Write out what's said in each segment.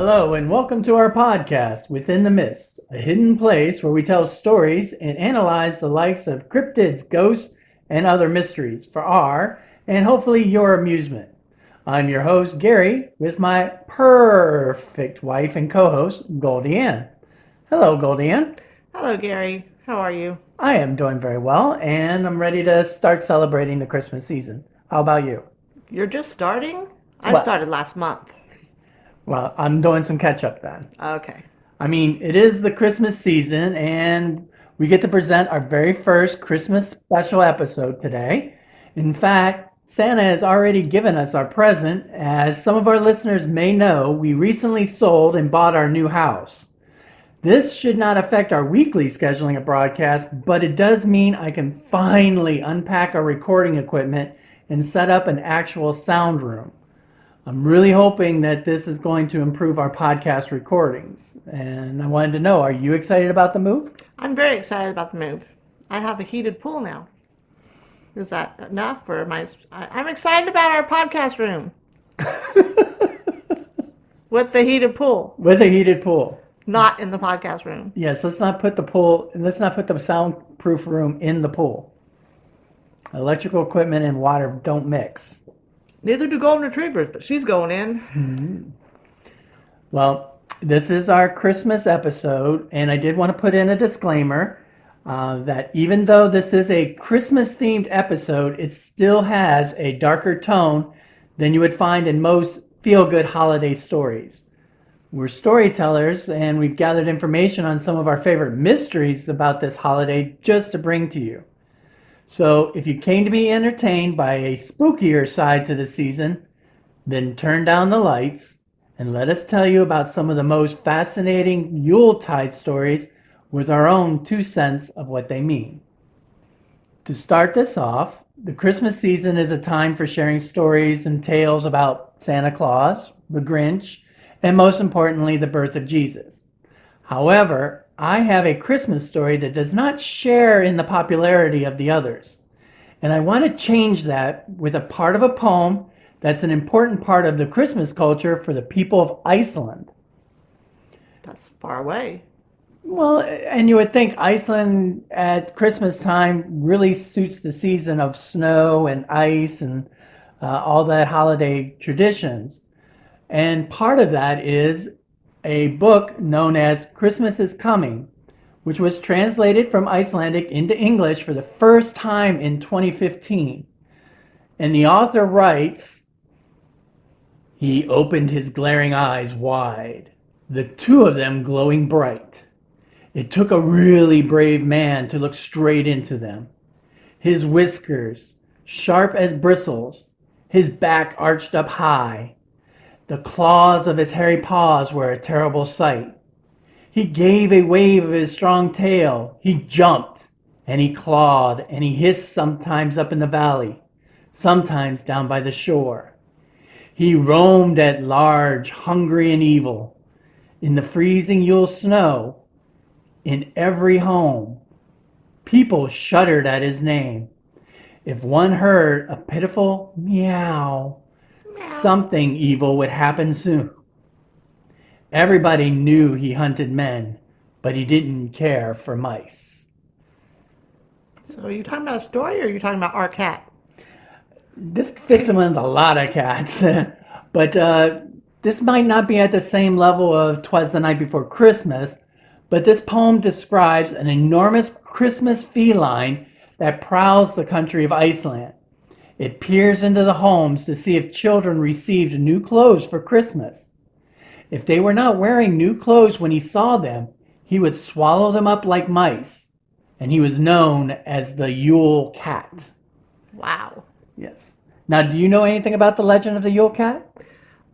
Hello, and welcome to our podcast, Within the Mist, a hidden place where we tell stories and analyze the likes of cryptids, ghosts, and other mysteries for our and hopefully your amusement. I'm your host, Gary, with my perfect wife and co-host, GoldieAnn. Hello, GoldieAnn. Hello, Gary. How are you? I am doing very well, and I'm ready to start celebrating the Christmas season. How about you? You're just starting? I What? started last month. Well, I'm doing some catch-up then. Okay. I mean, it is the Christmas season, and we get to present our very first Christmas special episode today. In fact, Santa has already given us our present. As some of our listeners may know, we recently sold and bought our new house. This should not affect our weekly scheduling of broadcasts, but it does mean I can finally unpack our recording equipment and set up an actual sound room. I'm really hoping that this is going to improve our podcast recordings. And I wanted to know, are you excited about the move? I'm very excited about the move. I have a heated pool now. Is that enough? Or I'm excited about our podcast room. With the heated pool. With a heated pool. Not in the podcast room. Yes, let's not put the soundproof room in the pool. Electrical equipment and water don't mix. Neither do golden retrievers, but she's going in. Well, this is our Christmas episode, and I did want to put in a disclaimer that even though this is a Christmas-themed episode, it still has a darker tone than you would find in most feel-good holiday stories. We're storytellers, and we've gathered information on some of our favorite mysteries about this holiday just to bring to you. So if you came to be entertained by a spookier side to the season, then turn down the lights and let us tell you about some of the most fascinating Yuletide stories with our own 2 cents of what they mean. To start this off, the Christmas season is a time for sharing stories and tales about Santa Claus, the Grinch, and most importantly, the birth of Jesus. However, I have a Christmas story that does not share in the popularity of the others. And I want to change that with a part of a poem that's an important part of the Christmas culture for the people of Iceland. That's far away. Well, and you would think Iceland at Christmas time really suits the season of snow and ice and all that holiday traditions. And part of that is a book known as Christmas is Coming, which was translated from Icelandic into English for the first time in 2015. And the author writes, "He opened his glaring eyes wide, the two of them glowing bright. It took a really brave man to look straight into them. His whiskers, sharp as bristles, his back arched up high. The claws of his hairy paws were a terrible sight. He gave a wave of his strong tail. He jumped, and he clawed, and he hissed sometimes up in the valley, sometimes down by the shore. He roamed at large, hungry and evil, in the freezing Yule snow, in every home. People shuddered at his name. If one heard a pitiful meow, something evil would happen soon. Everybody knew he hunted men, but he didn't care for mice." So are you talking about a story or are you talking about our cat? This fits in with a lot of cats, but this might not be at the same level of 'Twas the Night Before Christmas, but this poem describes an enormous Christmas feline that prowls the country of Iceland. It peers into the homes to see if children received new clothes for Christmas. If they were not wearing new clothes when he saw them, he would swallow them up like mice, and he was known as the Yule Cat. Wow. Yes. Now, do you know anything about the legend of the Yule Cat?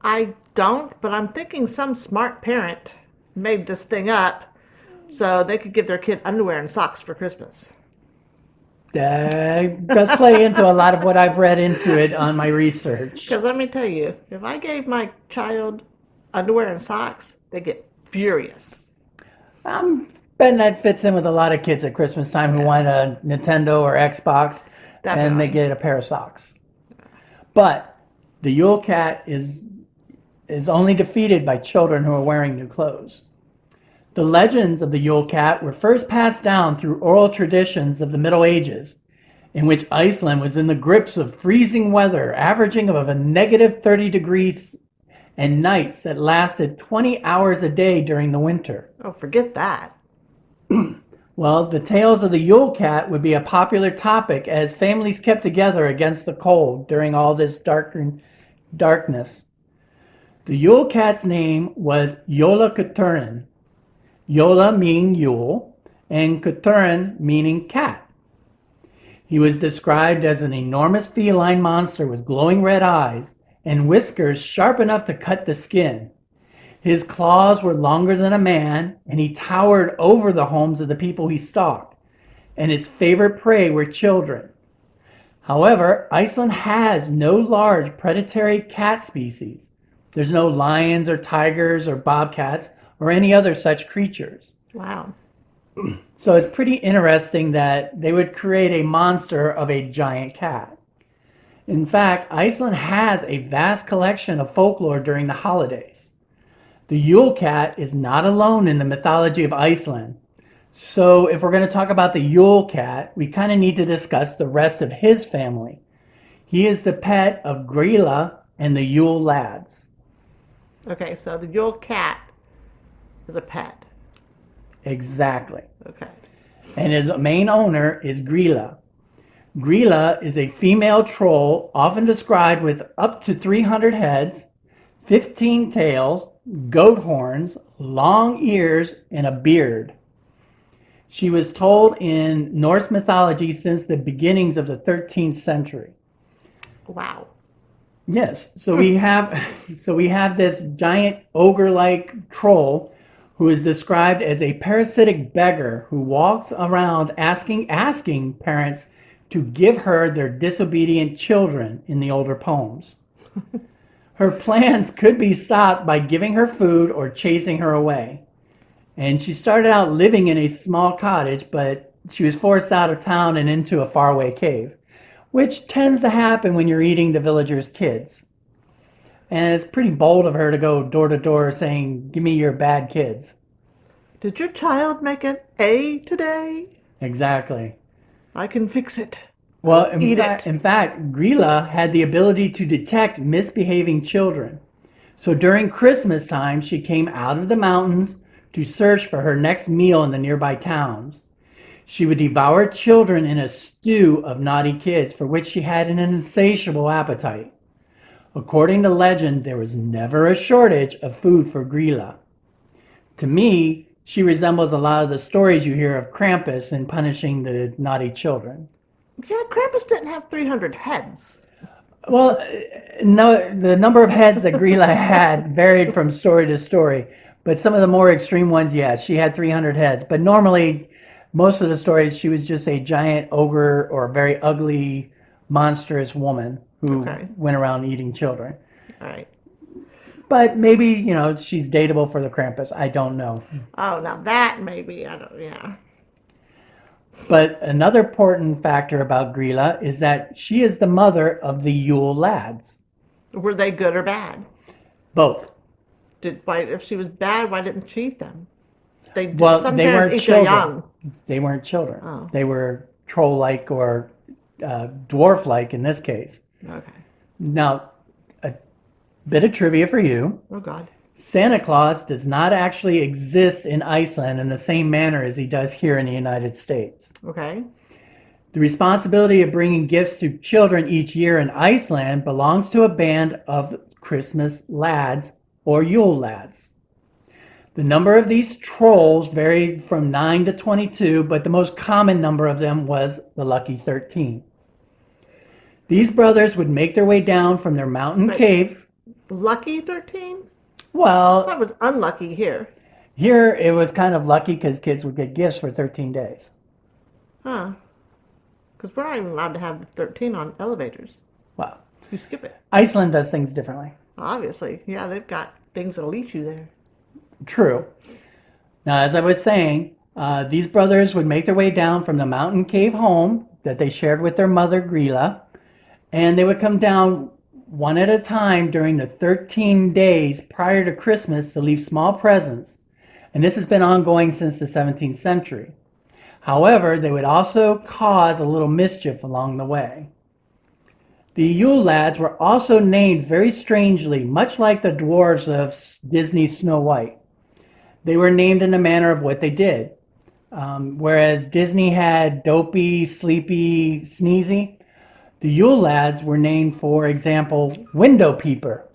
I don't, but I'm thinking some smart parent made this thing up so they could give their kid underwear and socks for Christmas. Does play into a lot of what I've read into it on my research. Because let me tell you, if I gave my child underwear and socks, they get furious. I'm betting that fits in with a lot of kids at Christmas time who want a Nintendo or Xbox, and they get a pair of socks. But the Yule Cat is is only defeated by children who are wearing new clothes. The legends of the Yule Cat were first passed down through oral traditions of the Middle Ages, in which Iceland was in the grips of freezing weather, averaging of a negative 30 degrees, and nights that lasted 20 hours a day during the winter. Oh, forget that. Well, the tales of the Yule Cat would be a popular topic as families kept together against the cold during all this darkness. The Yule Cat's name was Jólakötturinn. Yola meaning Yule, and Kötturinn meaning cat. He was described as an enormous feline monster with glowing red eyes and whiskers sharp enough to cut the skin. His claws were longer than a man, and he towered over the homes of the people he stalked, and his favorite prey were children. However, Iceland has no large predatory cat species. There's no lions or tigers or bobcats or any other such creatures. Wow. So it's pretty interesting that they would create a monster of a giant cat. In fact, Iceland has a vast collection of folklore during the holidays. The Yule Cat is not alone in the mythology of Iceland. So if we're going to talk about the Yule Cat, we kind of need to discuss the rest of his family. He is the pet of Grýla and the Yule lads. Okay, so the Yule Cat is a pet. Exactly. Okay. And his main owner is Grýla. Grýla is a female troll, often described with up to 300 heads, 15 tails, goat horns, long ears, and a beard. She was told in Norse mythology since the beginnings of the 13th century. Wow. Yes, so we have this giant ogre-like troll who is described as a parasitic beggar who walks around asking parents to give her their disobedient children in the older poems. Her plans could be stopped by giving her food or chasing her away. And she started out living in a small cottage, but she was forced out of town and into a faraway cave, which tends to happen when you're eating the villagers' kids. And it's pretty bold of her to go door to door saying, "Give me your bad kids." Did your child make an A today? Exactly. I can fix it. Well, Eat in fact, Grýla had the ability to detect misbehaving children. So during Christmas time, she came out of the mountains to search for her next meal in the nearby towns. She would devour children in a stew of naughty kids for which she had an insatiable appetite. According to legend, there was never a shortage of food for Grýla. To me, she resembles a lot of the stories you hear of Krampus in punishing the naughty children. Yeah, Krampus didn't have 300 heads. Well, no, the number of heads that Grýla had varied from story to story, but some of the more extreme ones, yeah, she had 300 heads. But normally, most of the stories, she was just a giant ogre or very ugly, monstrous woman who went around eating children. All right. But maybe, she's dateable for the Krampus. I don't know. Oh, now that maybe, yeah. But another important factor about Grýla is that she is the mother of the Yule lads. Were they good or bad? Both. If she was bad, why didn't she eat them? They weren't children. Young. They weren't children. Oh. They were troll-like or dwarf-like in this case. Okay. Now, a bit of trivia for you. Oh, God. Santa Claus does not actually exist in Iceland in the same manner as he does here in the United States. Okay. The responsibility of bringing gifts to children each year in Iceland belongs to a band of Christmas lads or Yule lads. The number of these trolls varied from 9 to 22, but the most common number of them was the lucky 13. These brothers would make their way down from their mountain cave. Lucky 13? Well, That was unlucky here. Here it was kind of lucky because kids would get gifts for 13 days. Huh. Because we're not even allowed to have 13 on elevators. Wow. You skip it. Iceland does things differently. Obviously. Yeah, they've got things that'll eat you there. True. Now, as I was saying, these brothers would make their way down from the mountain cave home that they shared with their mother, Grýla, and they would come down one at a time during the 13 days prior to Christmas to leave small presents, and this has been ongoing since the 17th century. However, they would also cause a little mischief along the way. The Yule Lads were also named very strangely, much like the dwarves of Disney's Snow White. They were named in the manner of what they did. Whereas Disney had Dopey, Sleepy, Sneezy, the Yule Lads were named, for example, Window Peeper.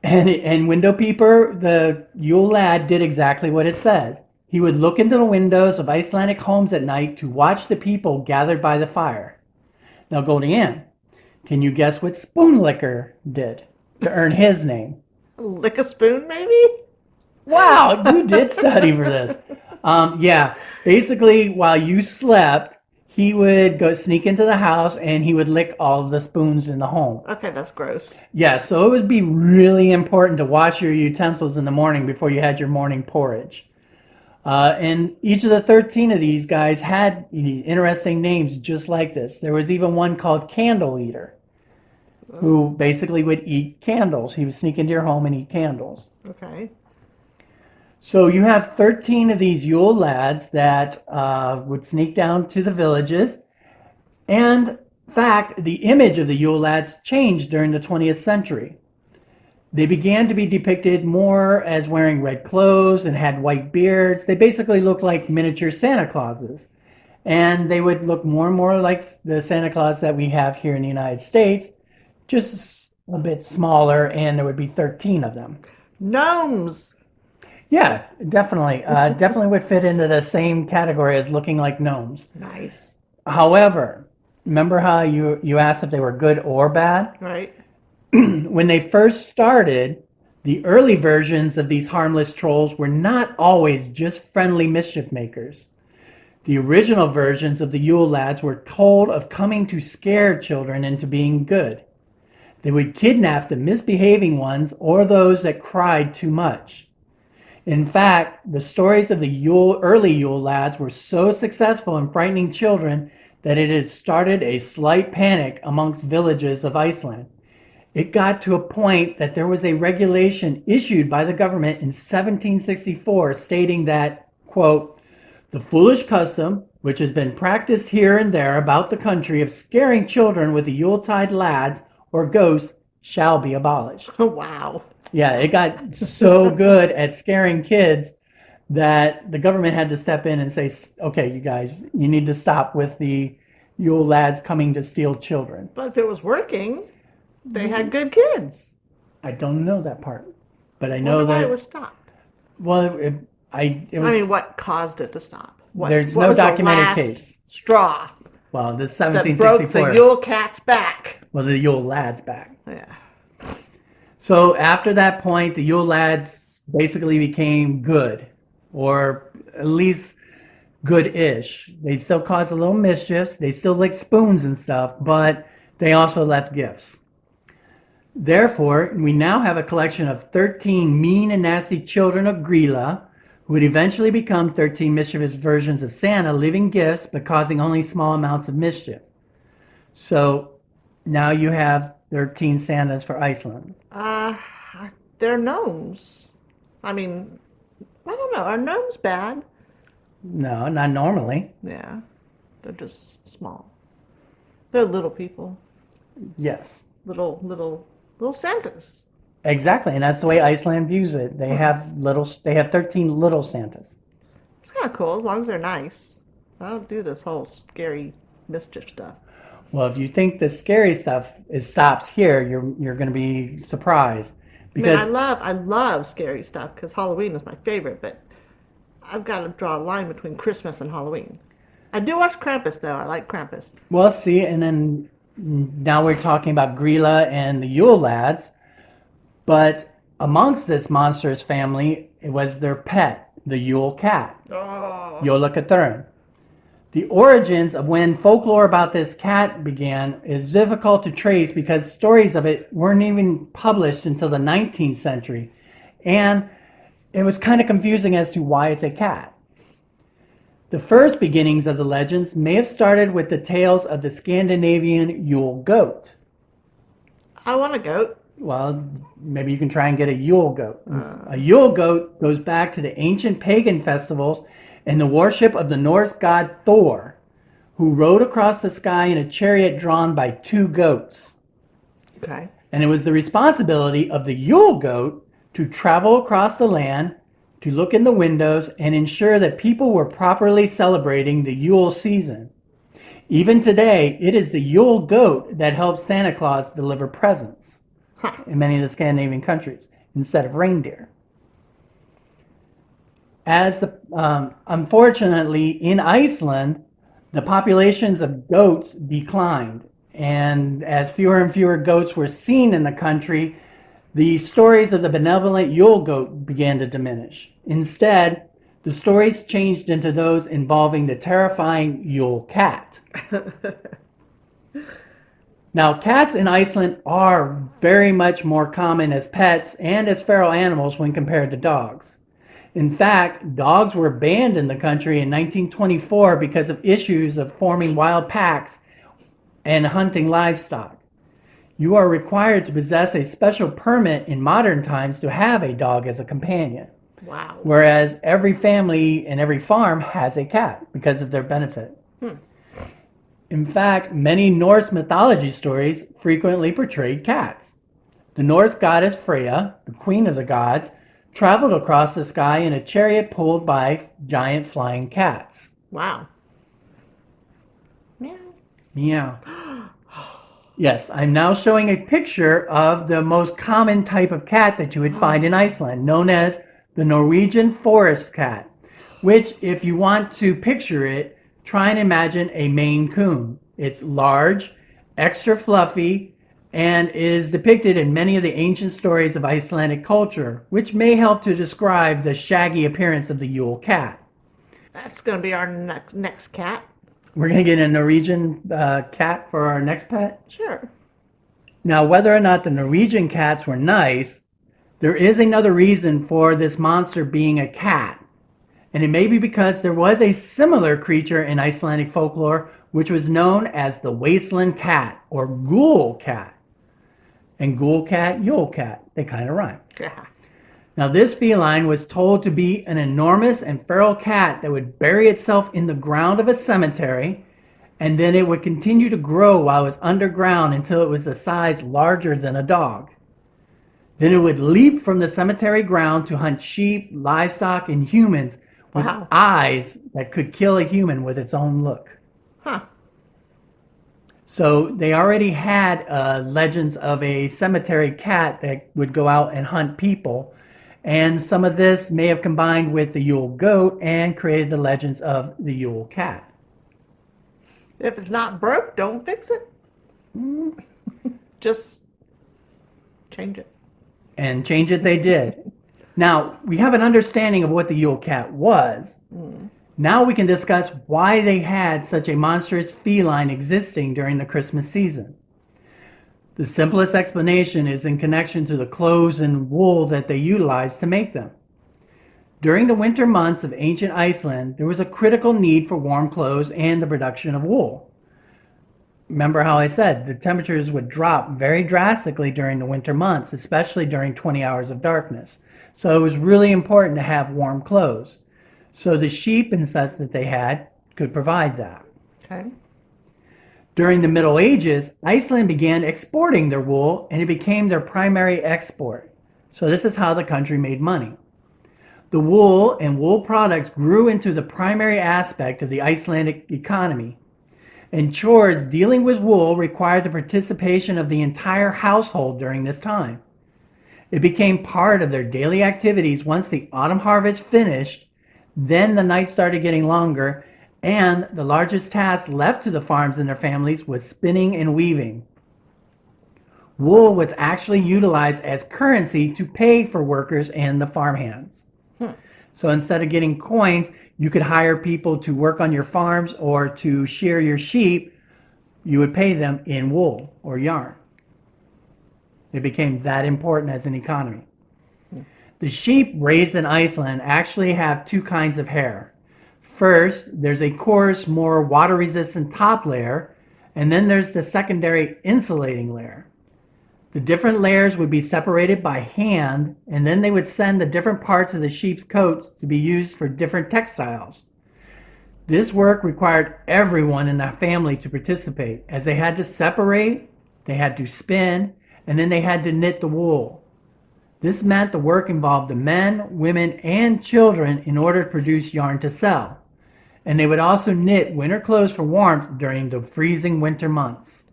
And Window Peeper, the Yule Lad, did exactly what it says. He would look into the windows of Icelandic homes at night to watch the people gathered by the fire. Now, GoldieAnn, can you guess what Spoonlicker did to earn his name? Lick a spoon, maybe? Wow, you did study for this. Yeah, basically, while you slept, he would go sneak into the house and he would lick all the spoons in the home. Okay, that's gross. Yeah, so it would be really important to wash your utensils in the morning before you had your morning porridge. And each of the 13 of these guys had interesting names just like this. There was even one called Candle Eater, who basically would eat candles. He would sneak into your home and eat candles. Okay. So you have 13 of these Yule Lads that would sneak down to the villages. And in fact, the image of the Yule Lads changed during the 20th century. They began to be depicted more as wearing red clothes and had white beards. They basically looked like miniature Santa Clauses. And they would look more and more like the Santa Claus that we have here in the United States, just a bit smaller, and there would be 13 of them. Gnomes. Yeah, definitely. Definitely would fit into the same category as looking like gnomes. Nice. However, remember how you asked if they were good or bad? Right. When they first started, the early versions of these harmless trolls were not always just friendly mischief makers. The original versions of the Yule Lads were told of coming to scare children into being good. They would kidnap the misbehaving ones or those that cried too much. In fact, the stories of the early Yule Lads were so successful in frightening children that it had started a slight panic amongst villages of Iceland. It got to a point that there was a regulation issued by the government in 1764 stating that, quote, the foolish custom, which has been practiced here and there about the country of scaring children with the Yuletide lads or ghosts shall be abolished. Wow. Yeah, it got so good at scaring kids that the government had to step in and say, okay, you guys, you need to stop with the Yule Lads coming to steal children. But if it was working, they had good kids. I don't know that part, but I know why that it was stopped. Well, it was. I mean, what caused it to stop? There's what no was the documented last case. straw Well, the that broke 1764. the Yule Cat's back. Well, the Yule Lads back. Yeah. So after that point, the Yule Lads basically became good, or at least good-ish. They still caused a little mischief. They still licked spoons and stuff, but they also left gifts. Therefore, we now have a collection of 13 mean and nasty children of Grilla, who would eventually become 13 mischievous versions of Santa, leaving gifts but causing only small amounts of mischief. So now you have 13 Santas for Iceland. They're gnomes. I mean, I don't know. Are gnomes bad? No, not normally. Yeah. They're just small. They're little people. Yes. Little Santas. Exactly, and that's the way Iceland views it. They have 13 little Santas. It's kind of cool as long as they're nice. I don't do this whole scary mischief stuff. Well, if you think the scary stuff stops here, you're going to be surprised. Because I mean, I love scary stuff because Halloween is my favorite, but I've got to draw a line between Christmas and Halloween. I do watch Krampus though. I like Krampus. well, see, and then now we're talking about Grilla and the Yule Lads, but amongst this monstrous family, it was their pet, the Yule Cat, Jólakötturinn. The origins of when folklore about this cat began is difficult to trace because stories of it weren't even published until the 19th century, and it was kind of confusing as to why it's a cat. The first beginnings of the legends may have started with the tales of the Scandinavian Yule goat. I want a goat. Well, maybe you can try and get a Yule goat. A Yule goat goes back to the ancient pagan festivals and the worship of the Norse god Thor, who rode across the sky in a chariot drawn by two goats. Okay. And it was the responsibility of the Yule goat to travel across the land, to look in the windows, and ensure that people were properly celebrating the Yule season. Even today, it is the Yule goat that helps Santa Claus deliver presents Huh. in many of the Scandinavian countries instead of reindeer. Unfortunately, in Iceland, the populations of goats declined, and as fewer and fewer goats were seen in the country, the stories of the benevolent Yule goat began to diminish. Instead, the stories changed into those involving the terrifying Yule Cat. Now, cats in Iceland are very much more common as pets and as feral animals when compared to dogs. In fact, dogs were banned in the country in 1924 because of issues of forming wild packs and hunting livestock. You are required to possess a special permit in modern times to have a dog as a companion, Wow. whereas every family and every farm has a cat because of their benefit. In fact, many Norse mythology stories frequently portrayed cats. The Norse goddess Freya, the queen of the gods, traveled across the sky in a chariot pulled by giant flying cats. Wow. Meow. Meow. Yes, I'm now showing a picture of the most common type of cat that you would find in Iceland, known as the Norwegian Forest Cat, which, if you want to picture it, try and imagine a Maine Coon. It's large, extra fluffy, and is depicted in many of the ancient stories of Icelandic culture, which may help to describe the shaggy appearance of the Yule Cat. That's going to be our next cat. We're going to get a Norwegian cat for our next pet. Sure. Now, whether or not the Norwegian cats were nice, there is another reason for this monster being a cat. And it may be because there was a similar creature in Icelandic folklore, which was known as the Wasteland Cat or Ghoul Cat. And Ghoul Cat, Yule Cat, they kind of rhyme. Yeah. Now, this feline was told to be an enormous and feral cat that would bury itself in the ground of a cemetery, and then it would continue to grow while it was underground until it was the size larger than a dog. Then it would leap from the cemetery ground to hunt sheep, livestock, and humans with Wow. eyes that could kill a human with its own look. Huh. So they already had legends of a cemetery cat that would go out and hunt people. And some of this may have combined with the Yule goat and created the legends of the Yule Cat. If it's not broke, don't fix it. Just change it. And change it they did. Now, we have an understanding of what the Yule Cat was. Now we can discuss why they had such a monstrous feline existing during the Christmas season. The simplest explanation is in connection to the clothes and wool that they utilized to make them. During the winter months of ancient Iceland, there was a critical need for warm clothes and the production of wool. Remember how I said the temperatures would drop very drastically during the winter months, especially during 20 hours of darkness. So it was really important to have warm clothes. So the sheep and such that they had could provide that. Okay. During the Middle Ages, Iceland began exporting their wool and it became their primary export. So this is how the country made money. The wool and wool products grew into the primary aspect of the Icelandic economy. And chores dealing with wool required the participation of the entire household during this time. It became part of their daily activities once the autumn harvest finished. Then the nights started getting longer, and the largest task left to the farms and their families was spinning and weaving. Wool was actually utilized as currency to pay for workers and the farmhands. So instead of getting coins, you could hire people to work on your farms or to shear your sheep. You would pay them in wool or yarn. It became that important as an economy. The sheep raised in Iceland actually have two kinds of hair. First, there's a coarse, more water-resistant top layer, and then there's the secondary insulating layer. The different layers would be separated by hand, and then they would send the different parts of the sheep's coats to be used for different textiles. This work required everyone in the family to participate, as they had to separate, they had to spin, and then they had to knit the wool. This meant the work involved the men, women, and children in order to produce yarn to sell. And they would also knit winter clothes for warmth during the freezing winter months.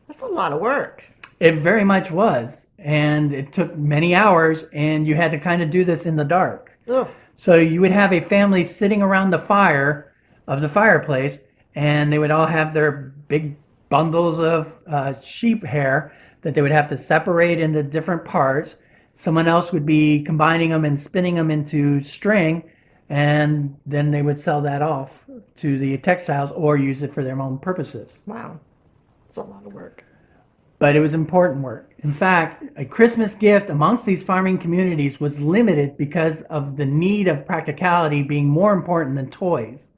That's a lot of work. It very much was, and it took many hours, and you had to kind of do this in the dark. Ugh. So you would have a family sitting around the fire of the fireplace, and they would all have their big bundles of sheep hair that they would have to separate into different parts. Someone else would be combining them and spinning them into string, and then they would sell that off to the textiles or use it for their own purposes. Wow. It's a lot of work. But it was important work. In fact, a Christmas gift amongst these farming communities was limited because of the need of practicality being more important than toys.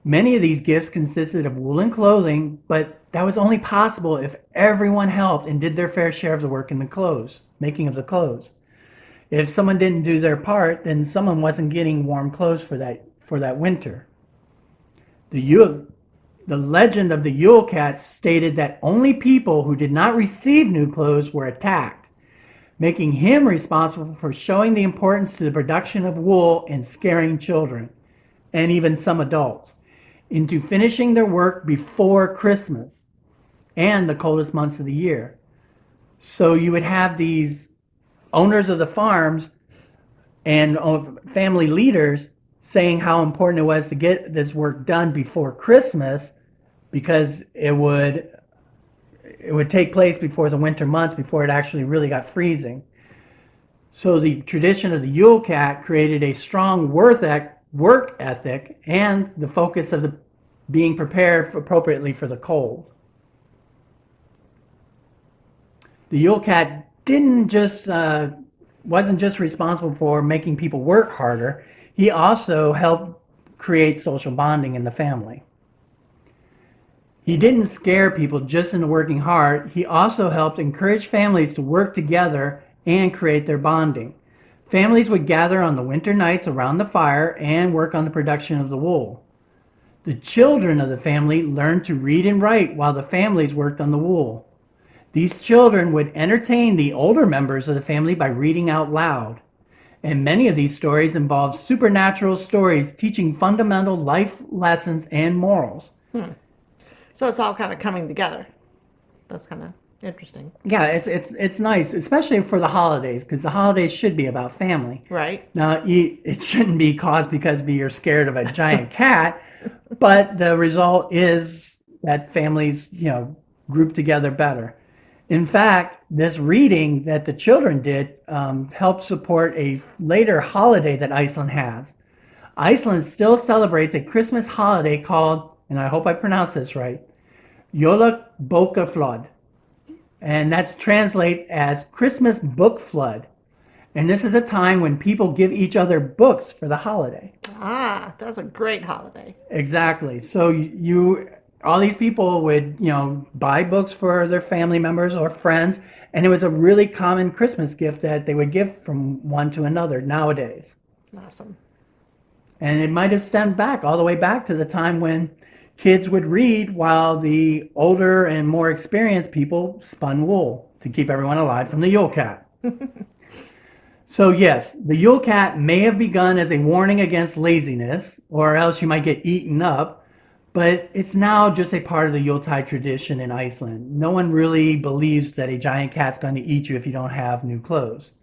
Many of these gifts consisted of woolen clothing, but that was only possible if everyone helped and did their fair share of the work in the clothes, making of the clothes. If someone didn't do their part, then someone wasn't getting warm clothes for that winter. The legend of the Yule Cat stated that only people who did not receive new clothes were attacked, making him responsible for showing the importance to the production of wool and scaring children, and even some adults, into finishing their work before Christmas and the coldest months of the year. So you would have these owners of the farms and family leaders saying how important it was to get this work done before Christmas, because it would take place before the winter months, before it actually really got freezing. So the tradition of the Yule Cat created a strong work ethic and the focus of being prepared appropriately for the cold. The Yule Cat wasn't just responsible for making people work harder. He also helped create social bonding in the family. He didn't scare people just into working hard. He also helped encourage families to work together and create their bonding. Families would gather on the winter nights around the fire and work on the production of the wool. The children of the family learned to read and write while the families worked on the wool. These children would entertain the older members of the family by reading out loud. And many of these stories involve supernatural stories teaching fundamental life lessons and morals. So it's all kind of coming together. That's kind of interesting. Yeah, it's nice, especially for the holidays, because the holidays should be about family. Right. Now, it shouldn't be caused because you're scared of a giant cat, but the result is that families, group together better. In fact, this reading that the children did helped support a later holiday that Iceland has. Iceland still celebrates a Christmas holiday called, and I hope I pronounce this right, Jólakötturinn. And that's translate as Christmas book flood. And this is a time when people give each other books for the holiday. Ah, that's a great holiday. Exactly. So all these people would, buy books for their family members or friends, and it was a really common Christmas gift that they would give from one to another nowadays. Awesome. And it might have stemmed back all the way back to the time when kids would read while the older and more experienced people spun wool to keep everyone alive from the Yule Cat. So yes, the Yule Cat may have begun as a warning against laziness, or else you might get eaten up, but it's now just a part of the Yuletide tradition in Iceland. No one really believes that a giant cat's going to eat you if you don't have new clothes.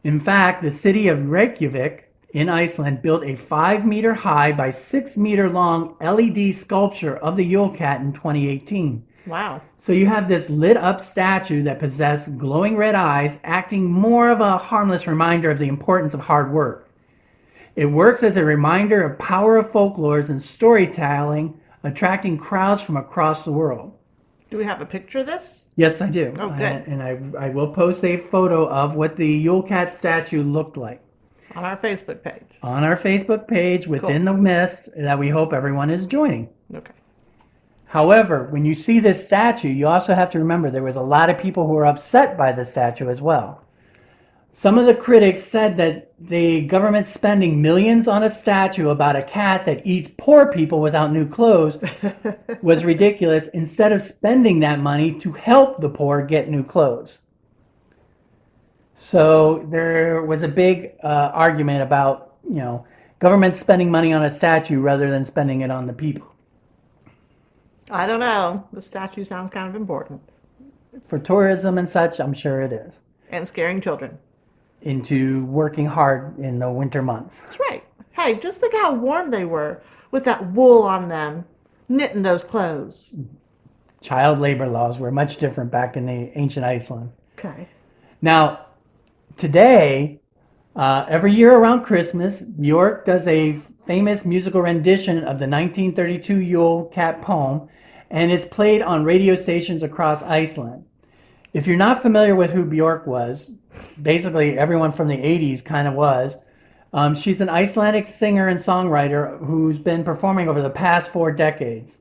In fact, the city of Reykjavik in Iceland built a 5-meter high by 6-meter long LED sculpture of the Yule Cat in 2018. Wow. So you have this lit up statue that possessed glowing red eyes, acting more of a harmless reminder of the importance of hard work. It works as a reminder of power of folklores and storytelling, attracting crowds from across the world. Do we have a picture of this? Yes, I do. Oh, good. And I will post a photo of what the Yule Cat statue looked like. On our Facebook page. On our Facebook page within the mist that we hope everyone is joining. Okay. However, when you see this statue, you also have to remember there was a lot of people who were upset by the statue as well. Some of the critics said that the government spending millions on a statue about a cat that eats poor people without new clothes was ridiculous, instead of spending that money to help the poor get new clothes. So there was a big argument about, government spending money on a statue rather than spending it on the people. I don't know. The statue sounds kind of important. For tourism and such, I'm sure it is. And scaring children. Into working hard in the winter months. That's right. Hey, just think how warm they were with that wool on them, knitting those clothes. Child labor laws were much different back in the ancient Iceland. Okay. Now, today, every year around Christmas, New York does a famous musical rendition of the 1932 Yule Cat poem, and it's played on radio stations across Iceland. If you're not familiar with who Björk was, basically everyone from the 80s kind of was. She's an Icelandic singer and songwriter who's been performing over the past 4 decades.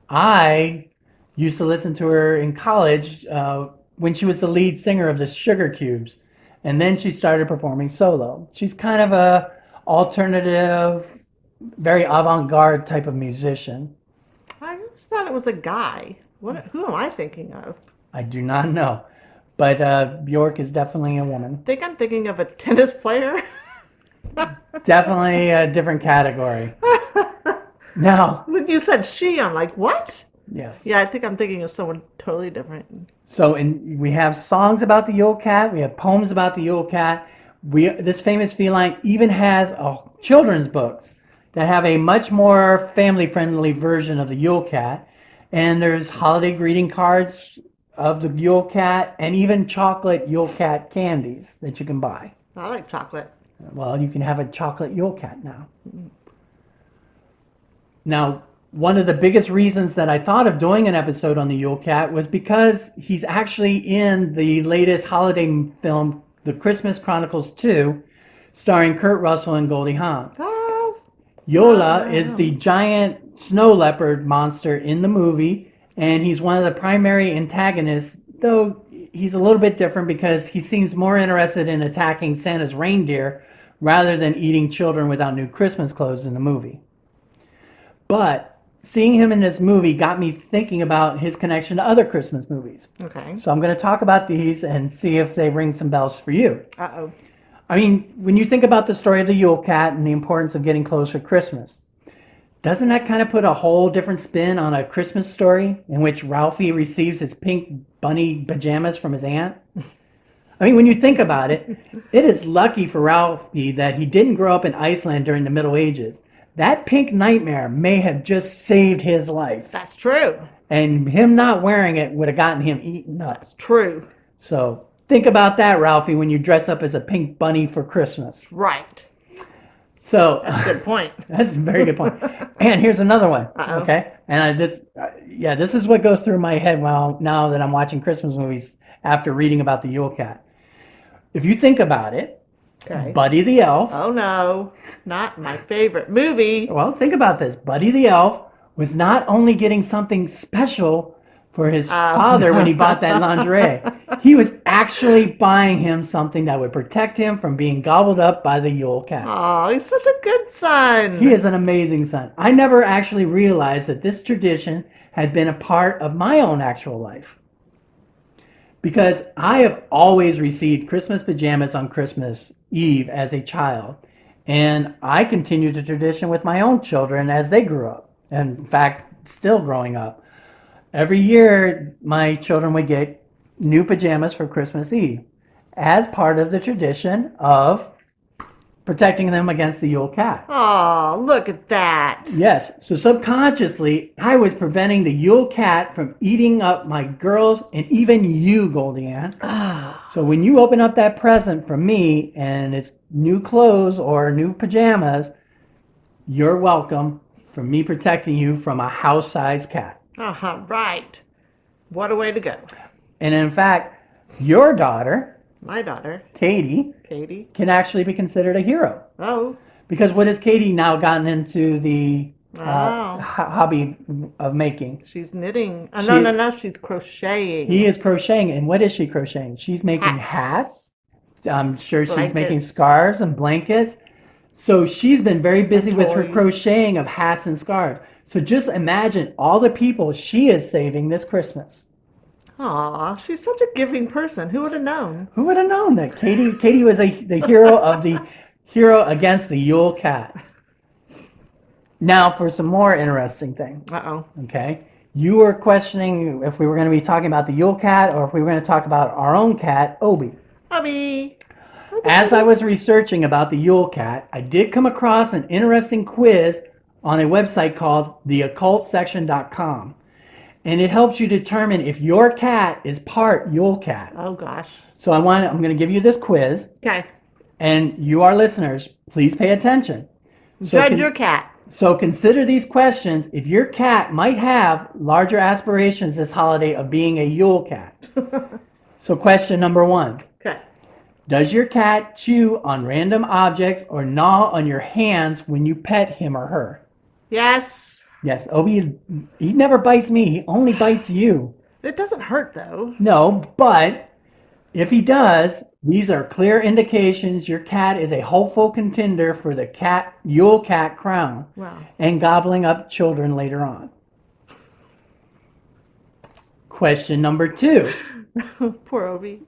I used to listen to her in college when she was the lead singer of the Sugar Cubes, and then she started performing solo. She's kind of a alternative, very avant-garde type of musician. I just thought it was a guy. Who am I thinking of? I do not know, but Björk is definitely a woman. I think I'm thinking of a tennis player. Definitely a different category. Now, When you said she, I'm like, what? yes. Yeah, I think I'm thinking of someone totally different. So we have songs about the Yule Cat. We have poems about the Yule Cat. This famous feline even has children's books that have a much more family-friendly version of the Yule Cat. And there's holiday greeting cards of the Yule Cat, and even chocolate Yule Cat candies that you can buy. I like chocolate. Well, you can have a chocolate Yule Cat now. Now, one of the biggest reasons that I thought of doing an episode on the Yule Cat was because he's actually in the latest holiday film, The Christmas Chronicles 2, starring Kurt Russell and GoldieAnn. Oh, Yola is the giant snow leopard monster in the movie, and he's one of the primary antagonists, though he's a little bit different because he seems more interested in attacking Santa's reindeer rather than eating children without new Christmas clothes in the movie. But seeing him in this movie got me thinking about his connection to other Christmas movies. okay. So I'm going to talk about these and see if they ring some bells for you. Uh-oh. I mean, when you think about the story of the Yule Cat and the importance of getting clothes for Christmas, doesn't that kind of put a whole different spin on a Christmas story in which Ralphie receives his pink bunny pajamas from his aunt? I mean, when you think about it, it is lucky for Ralphie that he didn't grow up in Iceland during the Middle Ages. That pink nightmare may have just saved his life. That's true. And him not wearing it would have gotten him eaten up. True. So think about that, Ralphie, when you dress up as a pink bunny for Christmas. Right. So That's a good point. that's a very good point. And here's another one. Uh-oh. Okay. And this is what goes through my head now that I'm watching Christmas movies after reading about the Yule Cat. If you think about it, Okay. Buddy the Elf. Oh, no. Not my favorite movie. Well, think about this. Buddy the Elf was not only getting something special for his father when he bought that lingerie, he was actually buying him something that would protect him from being gobbled up by the Yule Cat. Oh, he's such a good son. He is an amazing son. I never actually realized that this tradition had been a part of my own actual life. Because I have always received Christmas pajamas on Christmas Eve as a child. And I continued the tradition with my own children as they grew up. And in fact, still growing up. Every year, my children would get new pajamas for Christmas Eve as part of the tradition of protecting them against the Yule Cat. Oh, look at that. Yes, so subconsciously, I was preventing the Yule Cat from eating up my girls and even you, GoldieAnn. So when you open up that present from me and it's new clothes or new pajamas, you're welcome for me protecting you from a house-sized cat. Right. What a way to go. And in fact, your daughter, My daughter, Katie, Katie. can actually be considered a hero. Oh, Because what has Katie now gotten into the Oh, hobby of making. she's knitting. Oh, no, She no, no, she's crocheting. He is crocheting, and what is she crocheting? She's making Hats, hats. I'm sure she's making blankets, scarves and blankets. So she's been very and busy with her toys. crocheting of hats and scarves. So just imagine all the people she is saving this Christmas. Aw, she's such a giving person. Who would have known? Who would have known that Katie was the hero of the hero against the Yule Cat? Now for some more interesting thing. Uh-oh. Okay. You were questioning if we were going to be talking about the Yule Cat or if we were going to talk about our own cat, Obi. Hubby. As I was researching about the Yule Cat, I did come across an interesting quiz on a website called theoccultsection.com. And it helps you determine if your cat is part Yule Cat. Oh, gosh. So I'm going to give you this quiz. Okay. And you, our listeners, please pay attention. Judge your cat. So consider these questions if your cat might have larger aspirations this holiday of being a Yule Cat. So question number 1. Okay. Does your cat chew on random objects or gnaw on your hands when you pet him or her? Yes. Yes, Obi, he never bites me. He only bites you. It doesn't hurt, though. No, but if he does, these are clear indications your cat is a hopeful contender for the Yule Cat crown. Wow. And gobbling up children later on. Question number 2. Poor Obi.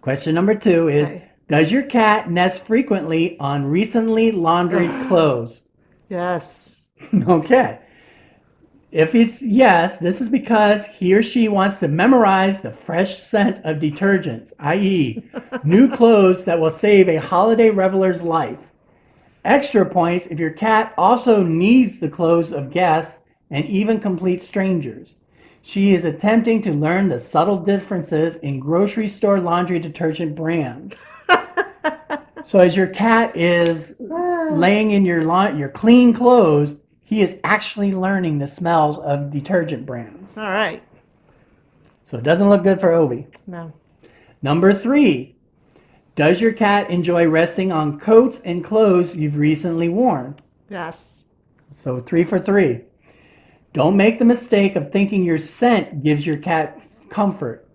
Question number 2 is, Okay. Does your cat nest frequently on recently laundried clothes? Yes. Okay. If it's yes, this is because he or she wants to memorize the fresh scent of detergents, i.e., new clothes that will save a holiday reveler's life. Extra points if your cat also needs the clothes of guests and even complete strangers. She is attempting to learn the subtle differences in grocery store laundry detergent brands. So as your cat is laying in your clean clothes, he is actually learning the smells of detergent brands. All right. So it doesn't look good for Obi. No. Number 3. Does your cat enjoy resting on coats and clothes you've recently worn? Yes. So 3 for 3. Don't make the mistake of thinking your scent gives your cat comfort.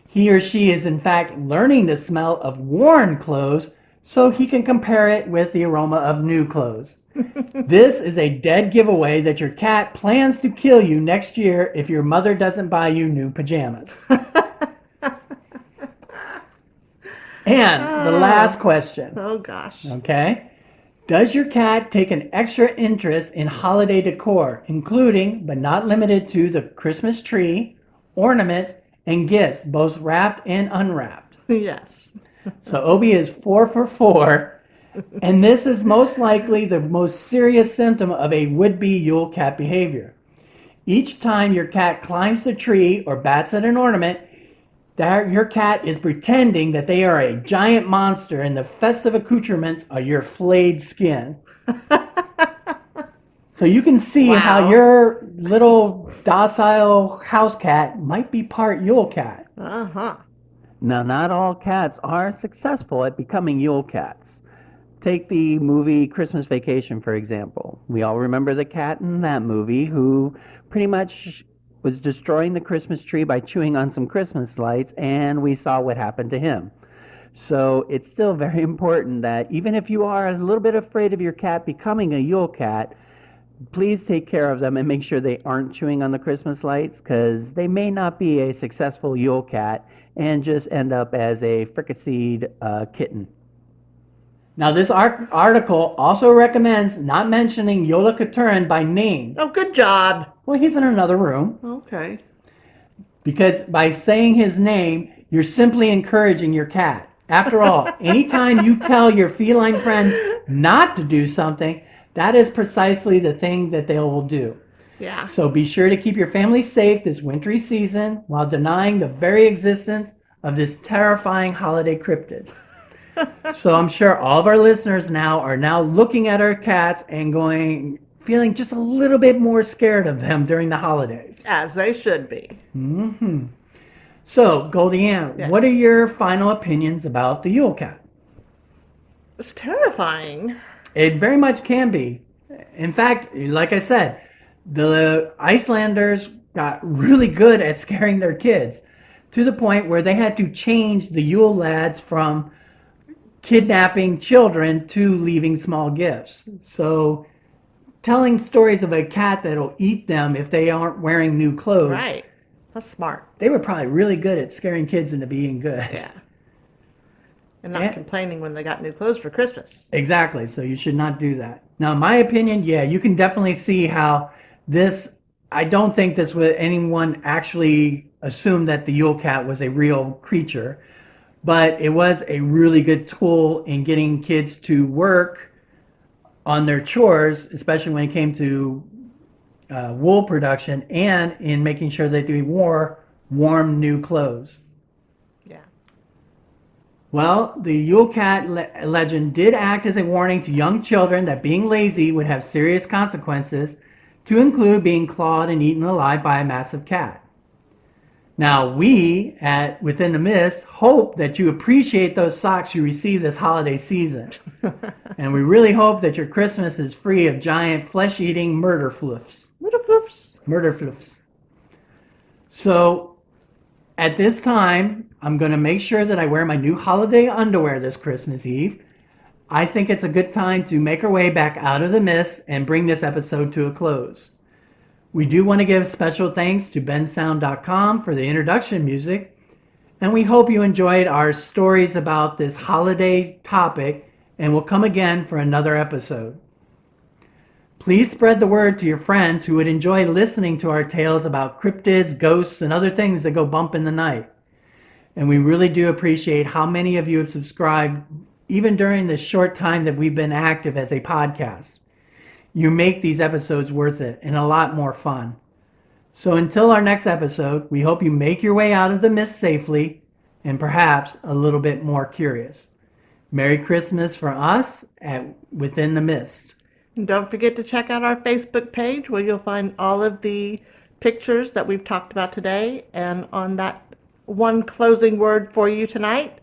He or she is in fact learning the smell of worn clothes so he can compare it with the aroma of new clothes. This is a dead giveaway that your cat plans to kill you next year if your mother doesn't buy you new pajamas. And the last question. Oh, gosh. Okay. Does your cat take an extra interest in holiday decor, including but not limited to the Christmas tree, ornaments, and gifts, both wrapped and unwrapped? Yes. So Obi is 4 for 4. And this is most likely the most serious symptom of a would-be Yule Cat behavior. Each time your cat climbs the tree or bats at an ornament, your cat is pretending that they are a giant monster and the festive accoutrements are your flayed skin. So you can see how your little docile house cat might be part Yule Cat. Uh-huh. Now, not all cats are successful at becoming Yule Cats. Take the movie Christmas Vacation, for example. We all remember the cat in that movie who pretty much was destroying the Christmas tree by chewing on some Christmas lights, and we saw what happened to him. So it's still very important that even if you are a little bit afraid of your cat becoming a Yule Cat, please take care of them and make sure they aren't chewing on the Christmas lights, because they may not be a successful Yule Cat and just end up as a fricasseed kitten. Now, this article also recommends not mentioning Jólakötturinn by name. Oh, good job. Well, he's in another room. Okay. Because by saying his name, you're simply encouraging your cat. After all, anytime you tell your feline friend not to do something, that is precisely the thing that they will do. Yeah. So be sure to keep your family safe this wintry season while denying the very existence of this terrifying holiday cryptid. So I'm sure all of our listeners are now looking at our cats and feeling just a little bit more scared of them during the holidays. As they should be. Mm-hmm. So, GoldieAnn, Yes. What are your final opinions about the Yule Cat? It's terrifying. It very much can be. In fact, like I said, the Icelanders got really good at scaring their kids to the point where they had to change the Yule lads from kidnapping children to leaving small gifts. So, telling stories of a cat that'll eat them if they aren't wearing new clothes, Right. That's smart. they were probably really good at scaring kids into being good. Yeah. And not And- complaining when they got new clothes for Christmas. Exactly. So you should not do that. Now, in my opinion, yeah, you can definitely see how this. I don't think this would anyone actually assume that the Yule Cat was a real creature, but it was a really good tool in getting kids to work on their chores, especially when it came to wool production and in making sure that they wore warm new clothes. Yeah. Well, the Yule Cat legend did act as a warning to young children that being lazy would have serious consequences, to include being clawed and eaten alive by a massive cat. Now, we at Within the Mist hope that you appreciate those socks you receive this holiday season. And we really hope that your Christmas is free of giant flesh-eating murder floofs. Little floofs. Murder floofs. So, at this time, I'm going to make sure that I wear my new holiday underwear this Christmas Eve. I think it's a good time to make our way back out of the mist and bring this episode to a close. We do want to give special thanks to bensound.com for the introduction music, and we hope you enjoyed our stories about this holiday topic and will come again for another episode. Please spread the word to your friends who would enjoy listening to our tales about cryptids, ghosts, and other things that go bump in the night. And we really do appreciate how many of you have subscribed even during the short time that we've been active as a podcast. You make these episodes worth it and a lot more fun. So until our next episode, we hope you make your way out of the mist safely and perhaps a little bit more curious. Merry Christmas from us at Within the Mist. And don't forget to check out our Facebook page where you'll find all of the pictures that we've talked about today. And on that one closing word for you tonight,